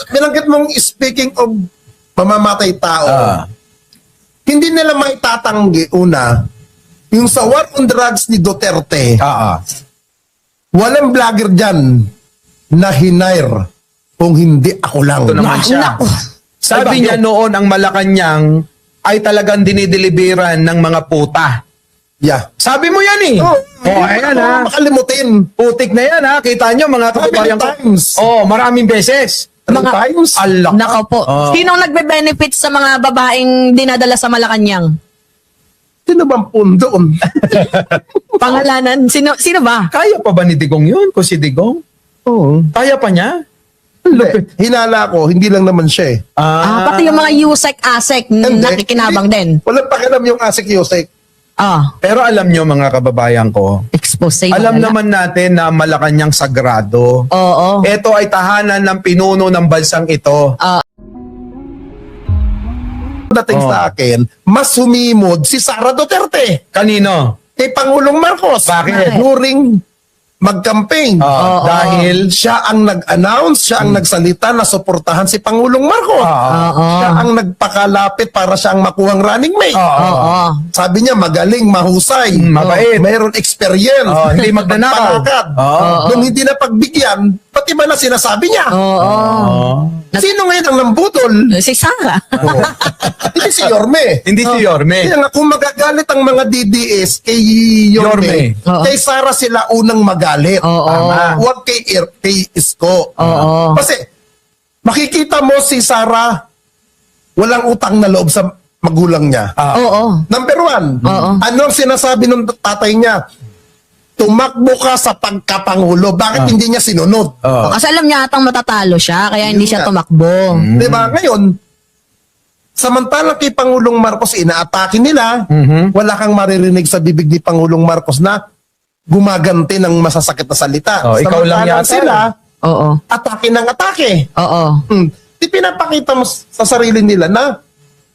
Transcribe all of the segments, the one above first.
binanggit mong speaking of mamamatay tao, hindi nila maitatanggi, una, yung sa war on drugs ni Duterte, walang vlogger dyan na hinire kung hindi ako lang. Ito naman siya. Sabi niya noon ang Malacanang ay talagang dinideliveran ng mga puta. Yeah. Sabi mo yan eh. Ayan ha. Makalimutin. Putik na yan ha. Kita nyo mga kababayan ko. Times. Maraming beses. Times. Alak. Nako po. Sinong nagbe-benefit sa mga babaeng dinadala sa Malacanang? Sino bang pundoon? Pangalanan? Sino ba? Kaya pa ba ni Digong yun? Kung si Digong? Oo. Kaya pa niya? Hinala ko, hindi lang naman siya eh. Pati yung mga USEC-ASEC nakikinabang din. Walang pakialam yung Asik Yosek. Pero alam nyo mga kababayan ko, Expose sa'yo. alam naman natin na Malacanang sagrado. Oo. Ito ay tahanan ng pinuno ng bansang ito. Dating sa akin, mas humimod si Sara Duterte Kanino? kay Pangulong Marcos. Bakit? During mag-campaign. Dahil Siya ang nag-announce, siya ang nagsalita na suportahan si Pangulong Marcos. Siya ang nagpakalapit para siyang makuhang running mate. Sabi niya, magaling, mahusay, mabait. mayroon experience, hindi magnanakaw. magpanakad. Nung hindi na pagbigyan, pati ba na sinasabi niya? Sino ngayon ang nambutol? Si Sara. Hindi si Yorme. Hindi si Yorme. Kaya nga, kung magagalit ang mga DDS kay Yorme, kay Sara sila unang magalit. Tama. Huwag kay Isko. Kasi, makikita mo si Sara, walang utang na loob sa magulang niya. Number one, ano ang sinasabi ng tatay niya? Tumakbo ka sa pagkapangulo. Bakit hindi niya sinunod? Kasi alam niya atang matatalo siya, kaya hindi siya tumakbo. Diba? Ngayon, samantalang kay Pangulong Marcos, inaatake nila, wala kang maririnig sa bibig ni Pangulong Marcos na gumaganti ng masasakit na salita. Ikaw lang Samantalang yata. sila, Oo. atake ng atake. Oo. Di pinapakita mo sa sarili nila na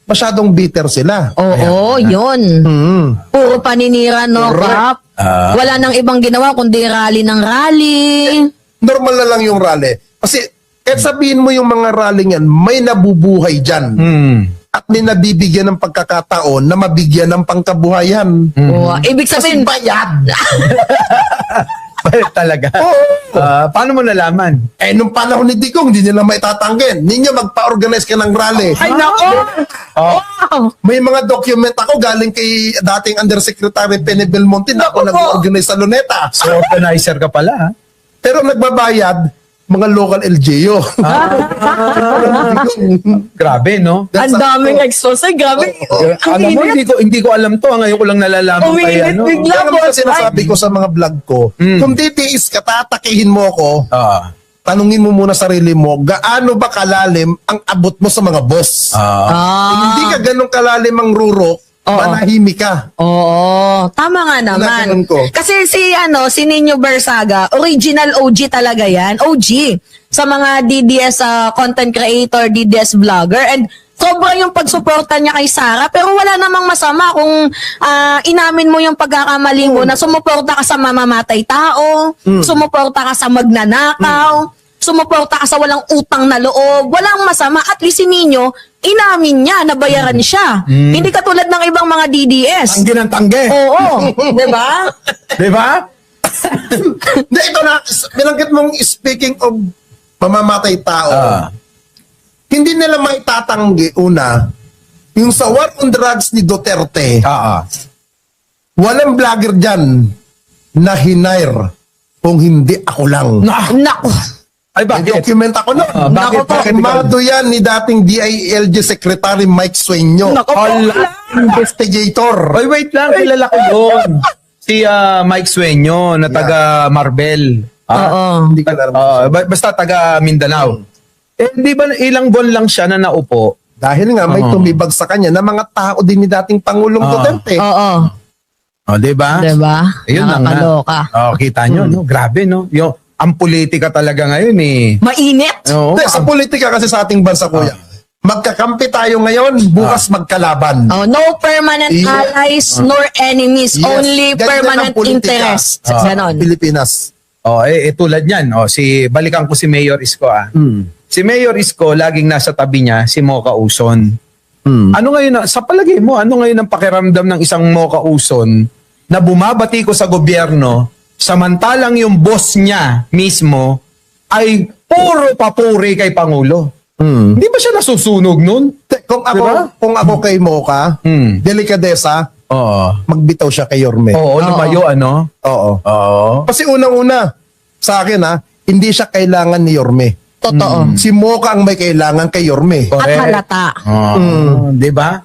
masyadong bitter sila. Oo, yun. Puro paninira, no, Kap? Wala nang ibang ginawa kundi rally ng rally. Normal na lang yung rally. Kasi, kahit sabihin mo yung mga rally yan, may nabubuhay dyan. At may nabibigyan ng pagkakataon na mabigyan ng pangkabuhayan. Ibig Kasi sabihin, bayad. Bayad talaga. Paano mo nalaman? Nung panahon ni Digong, hindi nila maitatanggen. Ninyo magpa-organize ka ng rally. ay nako! May mga document ako galing kay dating Undersecretary Penny Belmonte na ako nag-organize sa Luneta. So, organizer ka pala. Pero nagbabayad, mga local LGU. Grabe, no? Ang daming expose. Grabe. Alam mo, hindi ko alam to. Ngayon ko lang nalalaman kay ano. Bigla Kaya po. naman sinasabi ko sa mga vlog ko, kung titiis ka, tatakihin mo ako, tanungin mo muna sarili mo, gaano ba kalalim ang abot mo sa mga boss? Kung hindi ka ganun kalalim ang rurok, manahimik ka. Oo, tama nga Naganon naman. ko. Kasi si Nino Bersaga, original OG talaga yan. OG sa mga DDS content creator, DDS vlogger. And sobra yung pagsuporta niya kay Sara. Pero wala namang masama kung inamin mo yung pagkakamali mo na sumuporta ka sa mamamatay tao, sumuporta ka sa magnanakaw, sumuporta ka sa walang utang na loob. Walang masama. At least si Nino, inamin niya, nabayaran siya. Hindi katulad ng ibang mga DDS. Ang ginantangge. Oo. Diba? Diba? Hindi, ito na, binanggit mong speaking of mamamatay tao, hindi nila maitatanggi, una, yung sa war on drugs ni Duterte, walang vlogger dyan na hinire kung hindi ako lang. Nako. Ay, May bakit? document ako na. Bakit? Pakimado yan ni dating DILG Secretary Mike Sueño. Investigator. Ay, wait lang. Kilala ko yun. Si Mike Sueño na taga Marbel. Oo. Hindi ka alam. Basta taga Mindanao. Di ba ilang buwan lang siya na naupo? Dahil nga may tumibag sa kanya na mga tao din ni dating Pangulong Duterte. Oo. Di ba? Diba? Ayun lang na. Nakakaloka. Kita nyo, no? Grabe, no? Ang politika talaga ngayon eh. Mainit. Oo. Hindi, sa politika kasi sa ating bansa, kuya, magkakampi tayo ngayon, bukas magkalaban. Oh, no permanent allies nor enemies, Yes. only Ganyan permanent ang politika. interests. Ganon. Pilipinas. Tulad yan. Si balikan ko si Mayor Isko. si Mayor Isko, laging nasa tabi niya, si Mocha Uson. Ano ngayon, sa palagay mo, ano ngayon ang pakiramdam ng isang Mocha Uson na bumabati ko sa gobyerno, samantalang yung boss niya mismo ay puro papuri kay Pangulo? Hindi ba siya nasusunog nun? Kung ako, Diba? kung ako kay Mocha, delikadesa, magbitaw siya kay Yorme. Oo, lumayo, ano? Oo. Oo. Kasi unang-una, sa akin hindi siya kailangan ni Yorme. Totoo. Si Mocha ang may kailangan kay Yorme. At halata. Di ba?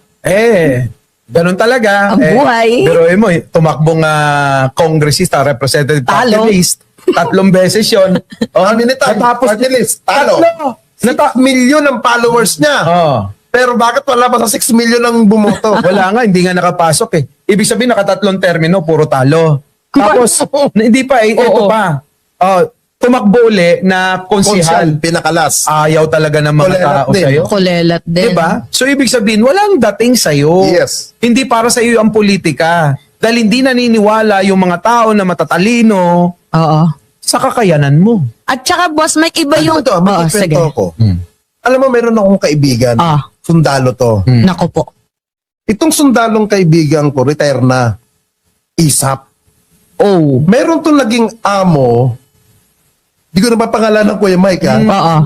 Ganun talaga. Ang buhay. Pero mo, tumakbong congressista, representative Talo. party list. 3 beses yun. Natapos party list. Talo. 6 million ang followers niya. Pero bakit wala ba sa 6 million ang bumoto? Wala nga, hindi nga nakapasok eh. Ibig sabihin, naka3 termino, puro talo. Tapos, hindi pa ito pa. Tumakbo uli na konsihal. Pinakalas. Ayaw talaga ng mga Kulelat tao din. sa'yo. Kulelat din. Diba? So, ibig sabihin, walang dating sa'yo. Yes. Hindi para sa'yo ang politika. Dahil hindi naniniwala yung mga tao na matatalino Oo. sa kakayanan mo. At saka, boss Mike, iba yung... Ito, sige. magkikwento ako. Alam mo, meron akong kaibigan. Sundalo to. Nako po. Itong sundalong kaibigan ko, retire na. ISAP. Oh. Meron to naging amo, di ko na mapangalan ng Kuya Mike, Oo.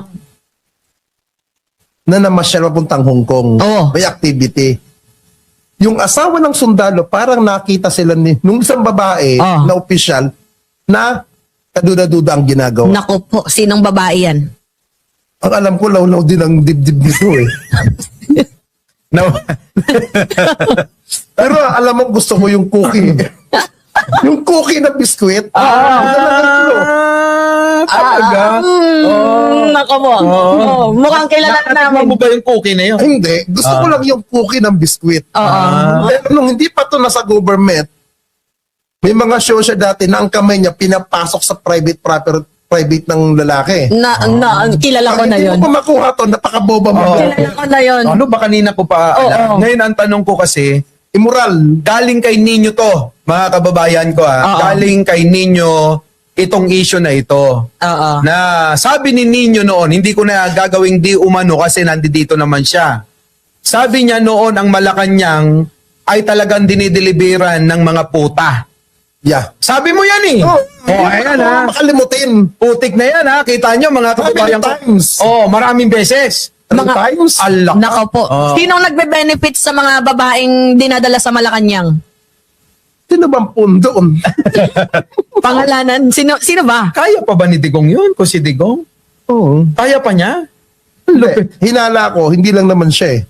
na namasyal papuntang Hong Kong. Oo. May activity. Yung asawa ng sundalo, parang nakita sila nung isang babae na opisyal na kaduda-duda ang ginagawa. Nako po. Sinong babae yan? Ang alam ko, lawlaw din ang dibdib nito eh. No. Pero alam mo, gusto mo yung cookie. Yung cookie na biskwit. Talaga? Nako po. Mukhang kilala Natikman namin. mo ba yung cookie na yun? Hindi. Gusto ko lang yung cookie ng biskwit. Pero nung hindi pa to nasa government, may mga show siya dati na ang kamay niya pinapasok sa private ng lalaki. Kilala ko na Hindi yun. mo pa makuha to, napakaboba mo. Kilala ko na yun. Ano ba kanina ko pa alam? Ngayon ang tanong ko kasi, Immoral. galing kay Ninyo to, mga kababayan ko galing kay Ninyo itong issue na ito. Oo. Na sabi ni Ninyo noon, hindi ko na gagawing di umano kasi nandito naman siya. Sabi niya noon ang Malacanang ay talagang dinideliveran ng mga puta. Yeah. Sabi mo yan eh. Ayan Makalimutin. Putik na yan Kita nyo mga kababayan ko. times? Maraming beses. Mga times? Allah. Nako po. Sinong nagbe-benefit sa mga babaeng dinadala sa Malacanang? Sino bang pundoon? Pangalanan? Sino ba? Kaya pa ba ni Digong yun? Kung si Digong? Oo. Kaya pa niya? Hinala ko, hindi lang naman siya eh.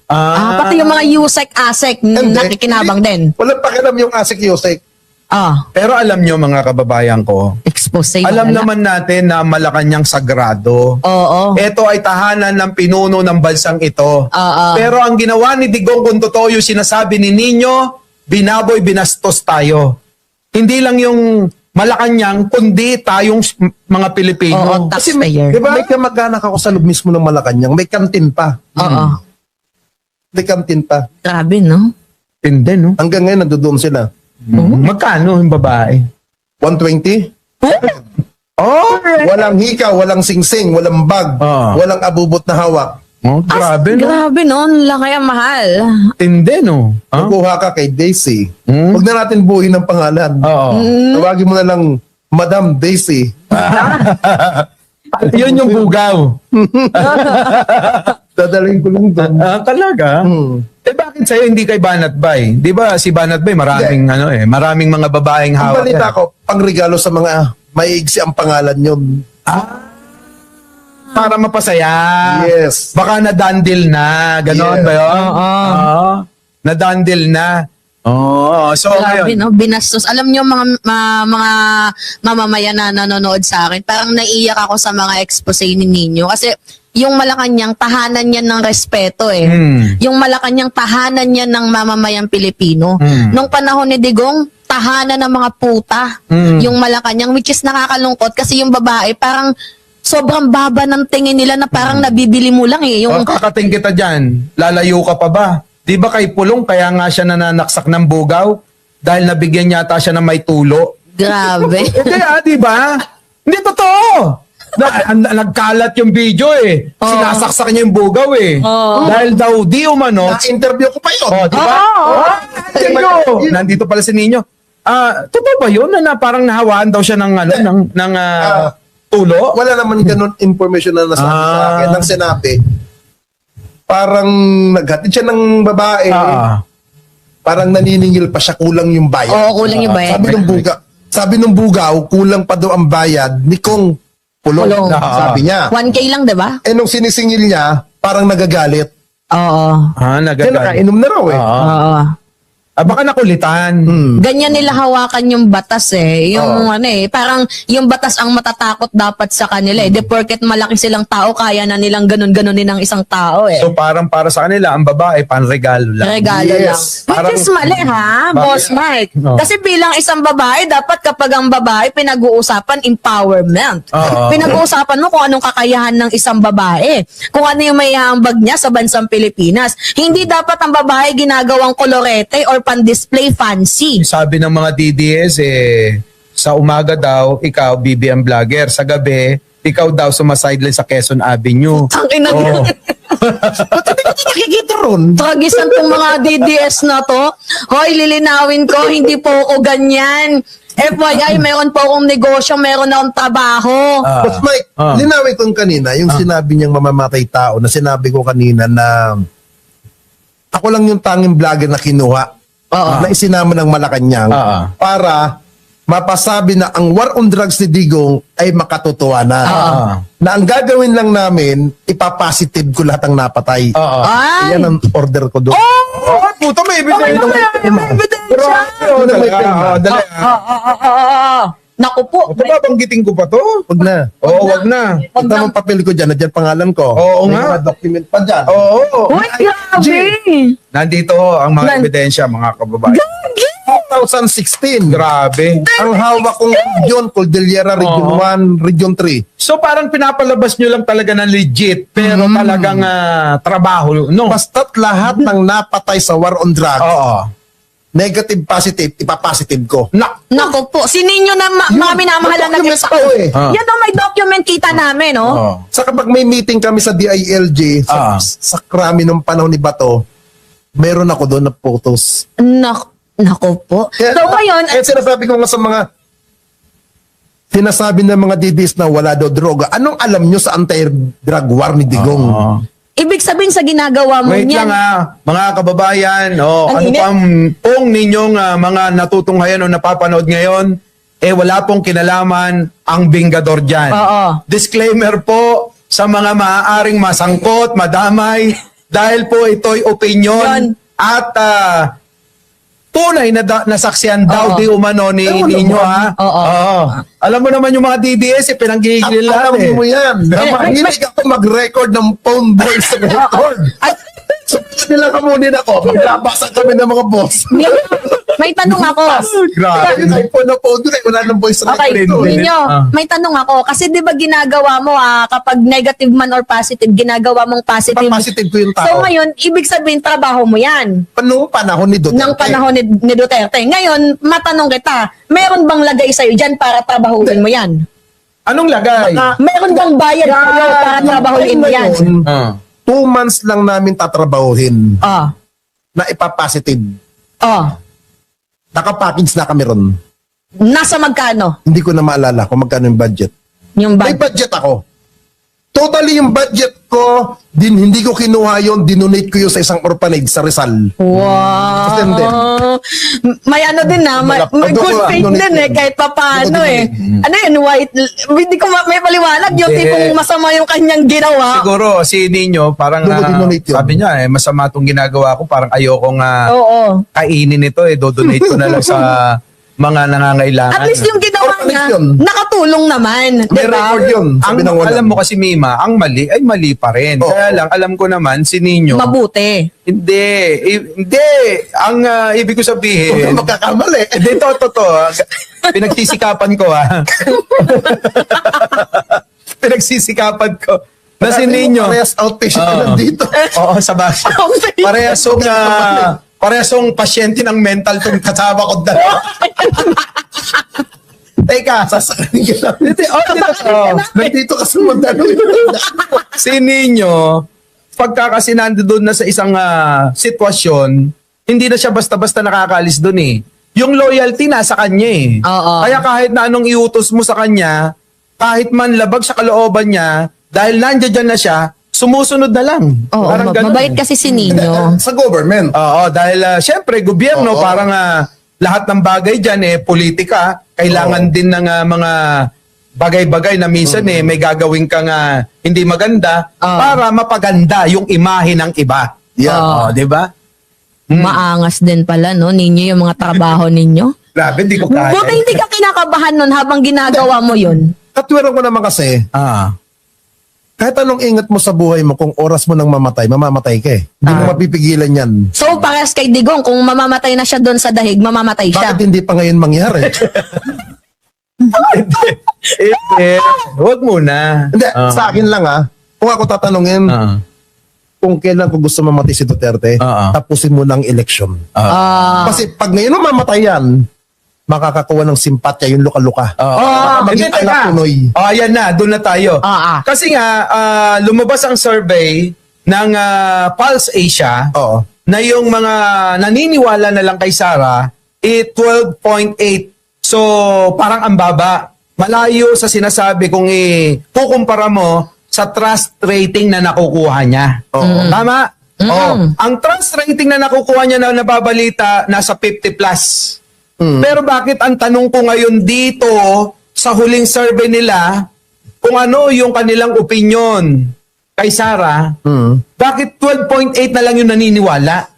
Pati yung mga USEC-ASEC nakikinabang din. Walang pakialam yung Asik Yosek. Pero alam nyo mga kababayan ko, Expose sa'yo. alam naman natin na Malacanang sagrado. Oo. Ito ay tahanan ng pinuno ng bansang ito. Oo. Pero ang ginawa ni Digong, kung totoo yung sinasabi ni Nino, binaboy, binastos tayo. Hindi lang yung Malacanang, kundi tayong mga Pilipino. Oo, taxpayer. Diba? May kamag-anak ako sa loob mismo ng Malacanang. May kantin pa. Oo. May kantin pa. Grabe, no? Tindi, no? Hanggang ngayon, nandoon sila. Magkano yung babae? 120? Walang hika, walang singsing, walang bag, walang abubot na hawak. Grabe, no? Grabe, no? Laki ang mahal. Tindi, no? Kukuha ka kay Daisy. Huwag na natin buuin ng pangalan. Oo. Tawagin mo na lang Madam Daisy. Yun yung bugaw. Dadalhin ko lang doon. Talaga? Bakit sa'yo hindi kay Banat Bay? Di ba si Banat Bay maraming maraming mga babaeng Ang hawak. balita ko, pangregalo sa mga maiigsi ang pangalan yun. Para mapasaya. Yes. Baka nadandil na. Ganon Yes. ba yun? Nadandil na. So Grabe, ngayon. no? Binastos. Alam nyo, mga mamamayan na nanonood sa akin, parang naiiyak ako sa mga expose ni Nino. Kasi yung Malacanang, tahanan yan ng respeto eh. Yung Malacanang, tahanan yan ng mamamayang Pilipino. Nung panahon ni Digong, tahanan ng mga puta. Yung Malacanang, which is nakakalungkot kasi yung babae, parang sobrang baba ng tingin nila na parang nabibili mo lang eh. Yung, Kakating kita dyan. Lalayo ka pa ba? Di ba kay Pulong kaya nga siya nananaksak ng bugaw? Dahil nabigyan yata siya ng may tulo. grabe. Kaya, di ba? Hindi totoo. Nagkalat yung video eh. Sinasaksak niya yung bugaw eh. Dahil daw di umano. Na-interview ko pa yun. Di ba? Nandito pala si Nino. Totoo ba yun na parang nahawaan daw siya ng tulo? Wala naman ganun information na nasabi sa akin. Nang sinabi, parang naghatid siya ng babae. Parang naniningil pa siya, kulang yung bayad. Oo, kulang yung bayad. Sabi nung bugaw, kulang pa daw ang bayad ni Kong Pulong. Sabi niya. 1K lang, diba? Eh nung sinisingil niya, parang nagagalit. Oo. Kaya Nagagalit. nakainom na raw eh. Oo. Baka nakulitan. Ganyan nila hawakan yung batas eh. Yung parang yung batas ang matatakot dapat sa kanila eh. De porket malaki silang tao, kaya na nilang ganun-ganunin ng isang tao eh. So parang para sa kanila, ang babae, panregalo lang. Regalo lang. Yes. Which is mali ha, Boss Mike. No. Kasi bilang isang babae, dapat kapag ang babae, pinag-uusapan empowerment. Pinag-uusapan mo kung anong kakayahan ng isang babae. Kung ano yung may hambag niya sa bansang Pilipinas. Hindi dapat ang babae ginagawang kolorete or pan-display fancy. Sabi ng mga DDS sa umaga daw, ikaw, BBM vlogger. Sa gabi, ikaw daw sumasideline sa Quezon Avenue. Ang ina Oo. Ba't hindi ko ito nakikita ron? Tragisan tong mga DDS na to. Hoy, lilinawin ko, hindi po ako ganyan. FYI, meron po akong negosyo, meron akong trabaho. But Mike, linawin ko kanina, yung sinabi niyang mamamatay tao, na sinabi ko kanina na ako lang yung tanging vlogger na kinuha na isinama ng Malacanang para mapasabi na ang war on drugs ni Digong ay makatotohanan. Na ang gagawin lang namin, ipapositive ko lahat ng napatay. Ay! Yan ang order ko doon. Puto, may ebidensya. Naku po. Babanggitin ko pa to? Huwag na. Oo, wag na. Ito ang papel ko dyan, nandiyan pangalan ko. Oo May nga. mga document pa dyan. Oo. Uy, grabe! Nandito ang mga ebidensya, mga kababayan. 2016. Grabe. Ang hawak kong region, Cordillera, Region 1, Region 3. So parang pinapalabas nyo lang talaga ng legit, pero talagang trabaho, no? Basta't lahat ng napatay sa war on drugs, Oo. negative, positive, ipapositive ko. Naku po. Sininyo na mga minamahalan na document sa ko eh. Yan o, may document kita namin, no? Oo. Sa kapag may meeting kami sa DILG, sa krami ng panahon ni Bato, meron ako doon na photos. Naku po. So ngayon, Sinasabi ko nga sa mga sinasabi ng mga DDs na wala daw droga. Anong alam nyo sa anti-drug war ni Digong? ibig sabihin sa ginagawa mo Wait niyan. lang mga kababayan, Ang ano init. pong ninyong mga natutunghayan o napapanood ngayon, wala pong kinalaman ang Bingador dyan. Oo. Disclaimer po sa mga maaaring masangkot, madamay, dahil po ito'y opinion Yan. at tunay na nasaksiyan daw Oo. di umano ni ninyo ha. Oo. Alam mo naman yung mga DDS, pinanggigil lang Alam mo yan. Eh, Mahilig ako mag-record ng phone voice record. So, nila kamunin ako. Maglabasa kami ng mga boss. May tanong ako. Grabe. Yung iPhone na phone doon, wala ng voice Okay, record. ninyo, may tanong ako. Kasi di ba ginagawa mo, kapag negative man or positive, ginagawa mong positive. Positive ko yung tao. So ngayon, ibig sabihin, trabaho mo yan. Noong panahon ni Duterte. Ng panahon ni Duterte. Ngayon, matanong kita, meron bang lagay sa'yo dyan para trabahuin mo yan? Anong lagay? Meron bang bayad sa'yo para trabahuin mo yan? 2 months lang namin tatrabahuhin Oh. na ipapositive. Oh. Nakapackage na kami ron. Nasa magkano? Hindi ko na maalala kung magkano yung budget. Yung May bayad? budget ako. Totally yung budget ko, hindi ko kinuha yon, dinonate ko yun sa isang orphanage sa Rizal. Wow. Kasi hindi. May ano din na, may good faith din kahit papaano eh. Ano yun, white, hindi ko may paliwanag yung Hindi. tipong masama yung kanyang ginawa. Siguro si Ninyo parang Donate yun. sabi niya masama tong ginagawa ko, parang ayokong Oo. kainin ito dodonate ko na lang sa mga nangangailangan. At least yung ginawa Orphanage niya, yun. nakatulong naman. May Diba? record yun. Sabi ng wala. Alam mo kasi Mima, ang mali ay mali pa rin. Oo. Kaya lang, alam ko naman, si Ninyo, Mabuti. hindi. Ang ibig ko Huwag sabihin, ka magkakamali. hindi, to. Pinagsisikapan ko Pinagsisikapan ko. Na si Ninyo. Parehas outpatient ka lang dito. Oo, sa bagay. Parehasong pasyente ng mental tong kasama ko dalawa. Teka, Sasakanin ka lang. Nandito ka sa magdalo. si Nino, pagka kasi nandoon na sa isang sitwasyon, hindi na siya basta-basta nakakaalis doon eh. Yung loyalty nasa kanya eh. Oo. Kaya kahit na anong iutos mo sa kanya, kahit man labag sa kalooban niya, dahil nandiyan na siya, sumusunod na lang. Oo, ganun mabait eh. kasi si Nino. Sa government. Oo, dahil syempre, gobyerno, Oo. parang lahat ng bagay dyan, politika, kailangan din ng mga bagay-bagay na minsan may gagawin kang hindi maganda para mapaganda yung imahe ng iba. Yeah. Di ba? Maangas din pala, no, ninyo, yung mga trabaho ninyo. Grabe, di ko kaya. Buti hindi ka kinakabahan nun habang ginagawa mo yun. Katwiran ko naman kasi, kahit anong ingat mo sa buhay mo, kung oras mo nang mamatay, mamamatay ka eh. Hindi mo mapipigilan yan. So, parehas kay Digong, kung mamamatay na siya doon sa dahig, mamamatay siya. Bakit hindi pa ngayon mangyari? Huwag muna. Hindi, sa akin lang kung ako tatanungin, kung kailan ko gusto mamatay si Duterte, tapusin mo ng eleksyon. Kasi pag ngayon mamatay yan, makakakuha ng simpatya yung luka-luka. Hindi, Maging teka. anak Pinoy. Ayan na, doon na tayo. Kasi nga, lumabas ang survey ng Pulse Asia Oo. na yung mga naniniwala na lang kay Sara, 12.8. So, parang ang baba. Malayo sa sinasabi kung kukumpara mo sa trust rating na nakukuha niya. Tama? Ang trust rating na nakukuha niya na nababalita, nasa 50 plus. Pero bakit ang tanong ko ngayon dito sa huling survey nila kung ano yung kanilang opinion kay Sara, bakit 12.8 na lang yung naniniwala?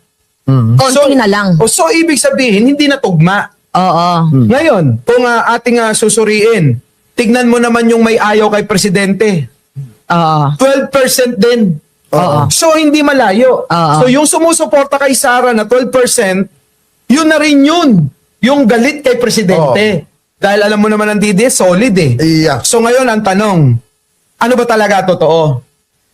Konti na lang. So ibig sabihin, hindi na tugma. Oo. Ngayon, kung ating susuriin, tignan mo naman yung may ayaw kay presidente. 12% din. So hindi malayo. So yung sumusuporta kay Sara na 12%, yun na rin yun. Yung galit kay presidente. Dahil alam mo naman ang DDS, solid eh. Yeah. So ngayon ang tanong, ano ba talaga totoo?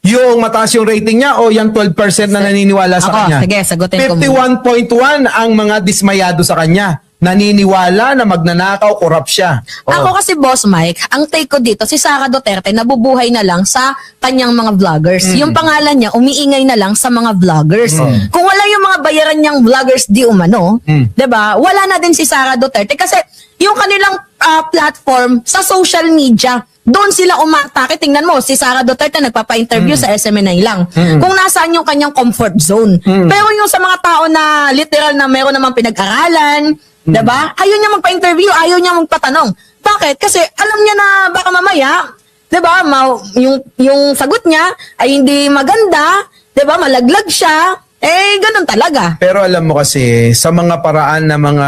Yung mataas yung rating niya o yung 12% na naniniwala sa kanya? Sige, sagutin ko muna. 51.1 ang mga dismayado sa kanya. Naniniwala na magnanakaw, korap siya. Ako kasi, Boss Mike, ang take ko dito, si Sara Duterte nabubuhay na lang sa kanyang mga vloggers. Yung pangalan niya, umiingay na lang sa mga vloggers. Kung wala yung mga bayaran niyang vloggers di umano, 'di ba? Wala na din si Sara Duterte kasi yung kanilang platform sa social media, doon sila umatake. Tingnan mo, si Sara Duterte nagpapa-interview sa SMNI lang. Kung nasaan yung kanyang comfort zone. Pero yung sa mga tao na literal na meron namang pinag-aralan, diba? Ayaw niya magpa-interview, ayaw niya magpatanong. Bakit? Kasi alam niya na baka mamaya, diba, yung sagot niya ay hindi maganda, diba, malaglag siya, ganun talaga. Pero alam mo kasi, sa mga paraan na mga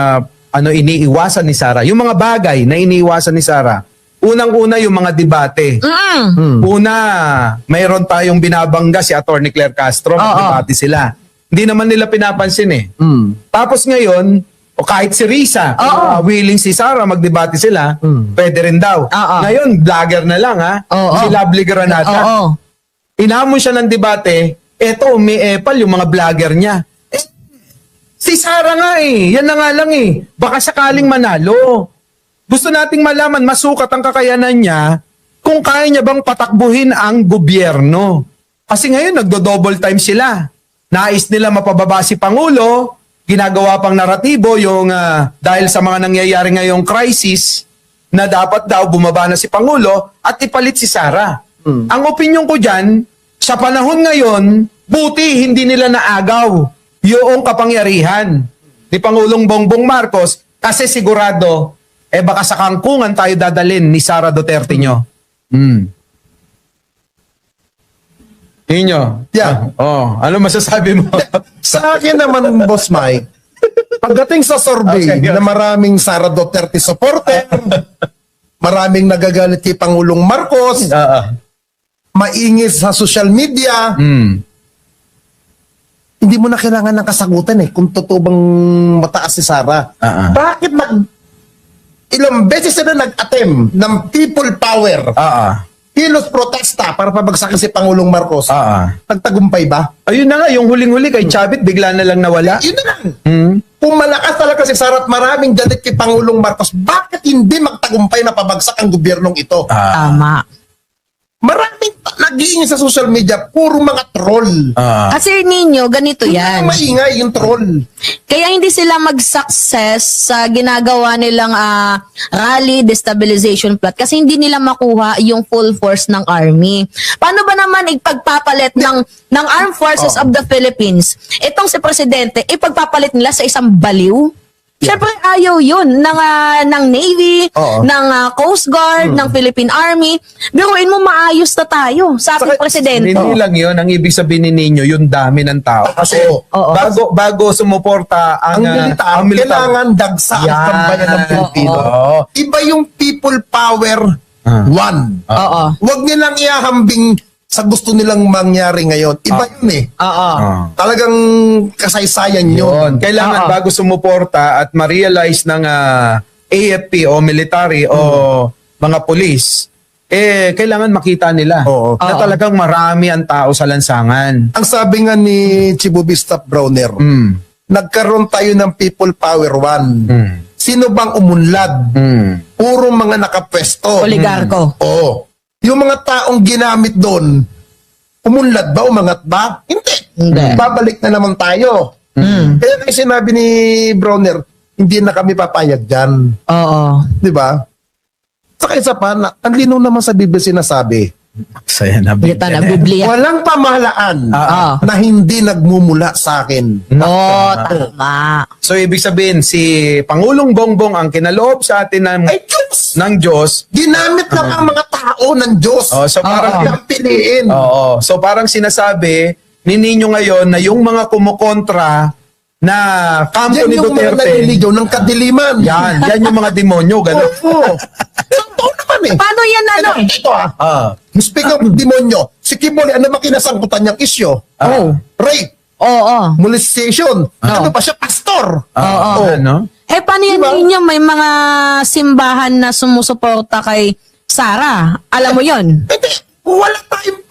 iniiwasan ni Sara, yung mga bagay na iniiwasan ni Sara, unang-una yung mga debate. Una, mayroon tayong binabangga si Attorney Claire Castro, mag-debate sila. Hindi naman nila pinapansin eh. Tapos ngayon, o kahit si Risa, willing si Sara, magdebate sila, pwede rin daw. Ngayon, vlogger na lang si Lovely Granada. Inamon siya ng debate, eto, may epal yung mga vlogger niya. Si Sara nga yan na nga lang baka sakaling manalo. Gusto nating malaman, masukat ang kakayanan niya kung kaya niya bang patakbuhin ang gobyerno. Kasi ngayon, nagdo-double time sila. Nais nila mapababa si Pangulo, ginagawa pang naratibo yung dahil sa mga nangyayari ngayong crisis na dapat daw bumaba na si Pangulo at ipalit si Sara. Ang opinion ko dyan, sa panahon ngayon, buti hindi nila naagaw yung kapangyarihan ni Pangulong Bongbong Marcos kasi sigurado, baka sa kangkungan tayo dadalin ni Sara Duterte nyo. Inyo. Yeah. Ano masasabi mo? Sa akin naman, Boss Mike, pagdating sa survey na maraming Sara Duterte supporter, maraming nagagalit kay Pangulong Marcos, maingis sa social media, hindi mo na kailangan ng kasagutan kung totoo bang mataas si Sara. Bakit ilang beses na nag-attempt ng people power Kilos protesta para pabagsakin si Pangulong Marcos. Nagtagumpay ba? Ayun na nga, yung huling-huli kay Chavit, bigla na lang nawala. Yun na lang. Hmm. Kung malakas talaga si Sara at maraming galit kay Pangulong Marcos, bakit hindi magtagumpay na pabagsak ang gobyernong ito? Tama. Maraming nag-iingay sa social media, puro mga troll. Kasi ninyo, ganito yan. Ang maingay yung troll. Kaya hindi sila mag-success sa ginagawa nilang rally destabilization plot kasi hindi nila makuha yung full force ng army. Paano ba naman ipagpapalit ng Armed Forces of the Philippines? Itong si Presidente, ipagpapalit nila sa isang baliw? Siyempre ayaw yun ng Navy, ng Coast Guard, ng Philippine Army. Biruin mo maayos na tayo sa ating Presidente. Hindi lang yun. Ang ibig sabihin ninyo, yung dami ng tao. Kasi bago sumuporta ang militar, kailangan dagsa ang sambayan ng Pilipino. Iba yung people power one. Huwag nilang iahambing sa gusto nilang mangyari ngayon. Iba yun eh. Talagang kasaysayan yun. Kailangan bago sumuporta at ma-realize ng AFP o military o mga police, kailangan makita nila na talagang marami ang tao sa lansangan. Ang sabi nga ni Chibubi Staff Browner, nagkaroon tayo ng people power one. Sino bang umunlad? Puro mga nakapwesto. Oligarko. Oo. Yung mga taong ginamit doon, umunlad ba, umangat ba? Hindi. Babalik na naman tayo. Kaya kasi sinabi ni Browner, hindi na kami papayag dyan. Di ba? Saka isa pa, ang linaw naman sa Biblia sinasabi, Saya na Biblia. walang pamahalaan na hindi nagmumula sa akin. Tama. So ibig sabihin, si Pangulong Bongbong ang kinaloob sa atin ng Diyos. Ginamit lang ang mga tao ng Diyos. So parang piliin. So parang sinasabi ni Ninyo ngayon na yung mga kumukontra na kampo Yan ni yung mga Duterte. naliligaw ng kadiliman. Yan yung mga demonyo, gano'n. Totoo naman eh. Paano yan Ito speak of demonyo, si Kimoli, ano ba kinasangkutan niyang isyo? Rape, molestation, ano pa siya, pastor. Ano? Paano yan ninyo? May mga simbahan na sumusuporta kay Sara. Alam mo yon? Hindi, wala tayong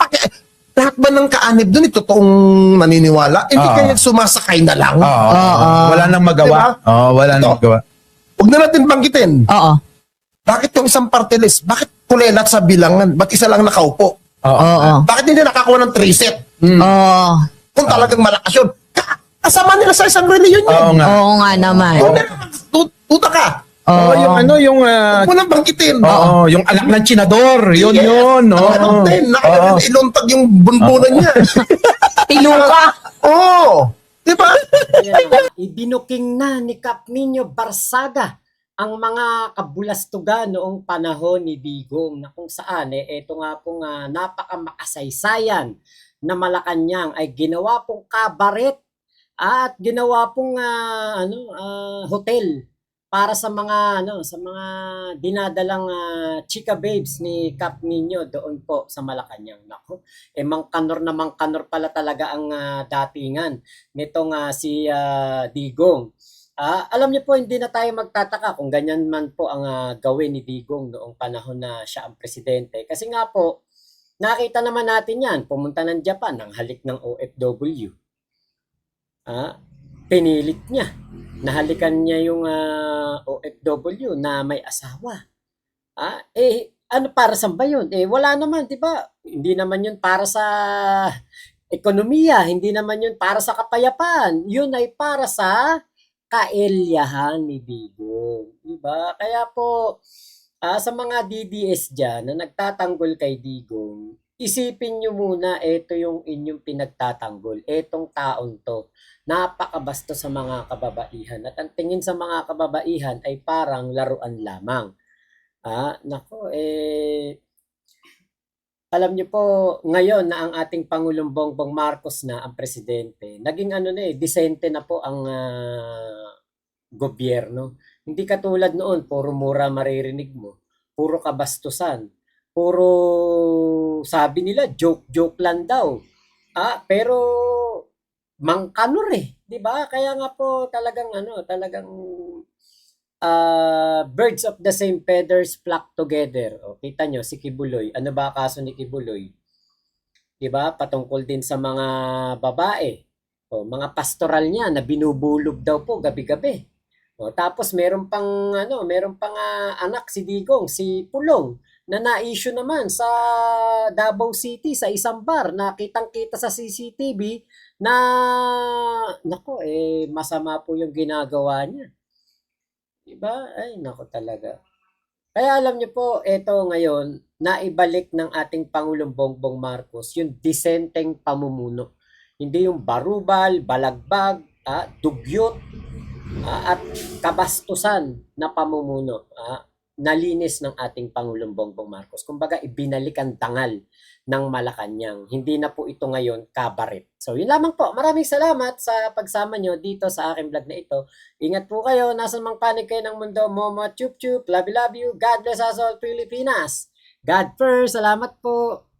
lahat ba ng kaanib doon, totoong naniniwala? Hindi kaya sumasakay na lang. Wala nang magawa. Diba? Wala nang magawa. Huwag na natin banggitin. Oo. Bakit yung isang party list? Bakit kulelat sa bilangan? Ba't isa lang nakaupo? Bakit hindi nakakuha ng 3 set? Kung talagang malakas yun. Kasama nila sa isang reliyon yun. Oo nga naman. Tuta ka. Yung Huwag mo nang banggitin. yung anak ng Chinador, yun. Iluntag yung bunbunan niya. Iluka. Diba? Ibinuking na ni Kap Nino Barsaga ang mga kabulastugan noong panahon ni Digong na kung saan ito nga pong napakamakasaysayan na Malacanang ay ginawa pong kabaret at ginawa pong hotel para sa mga dinadalang chika babes ni Kap Nino doon po sa Malacanang. Nako, mangkanor pala talaga ang datingan nitong si Digong. Alam niyo po, hindi na tayo magtataka kung ganyan man po ang gawin ni Digong noong panahon na siya ang presidente. Kasi nga po, nakita naman natin yan, pumunta ng Japan, ang halik ng OFW. Pinilit niya. Nahalikan niya yung OFW na may asawa. Ano para saan ba yun? Wala naman, di ba? Hindi naman yun para sa ekonomiya, hindi naman yun para sa kapayapaan. Yun ay para sa kaelyahan ni Digong. Diba? Kaya po, sa mga DDS dyan na nagtatanggol kay Digong, isipin nyo muna, ito yung inyong pinagtatanggol. Etong taon to, napakabasto sa mga kababaihan. At ang tingin sa mga kababaihan ay parang laruan lamang. Alam niyo po, ngayon na ang ating Pangulong Bongbong Marcos na ang presidente, naging disente na po ang gobyerno. Hindi katulad noon, puro mura maririnig mo, puro kabastusan, puro sabi nila, joke lang daw. Pero mangkanor di ba? Kaya nga po talagang birds of the same feathers flock together. O, kita nyo, si Kibuloy. Ano ba kaso ni Kibuloy? Diba? Patungkol din sa mga babae. O, mga pastoral niya na binubulog daw po gabi-gabi. O, tapos meron pang anak si Digong, si Pulong, na na-issue naman sa Davao City sa isang bar na kitang-kita sa CCTV na nako masama po yung ginagawa niya. Diba? Ay, nako talaga. Kaya alam niyo po, ito ngayon, naibalik ng ating Pangulong Bongbong Marcos yung disenteng pamumuno. Hindi yung barubal, balagbag, dugyot, at kabastusan na pamumuno. Nalinis ng ating Pangulong Bongbong Marcos. Kumbaga, ibinalik ang dangal ng Malacanang. Hindi na po ito ngayon kabaret. So, yun lamang po. Maraming salamat sa pagsama nyo dito sa aking vlog na ito. Ingat po kayo. Nasa mang panig kayo ng mundo. Momo, chup chup. Love you, love you. God bless us all, Pilipinas. God first. Salamat po.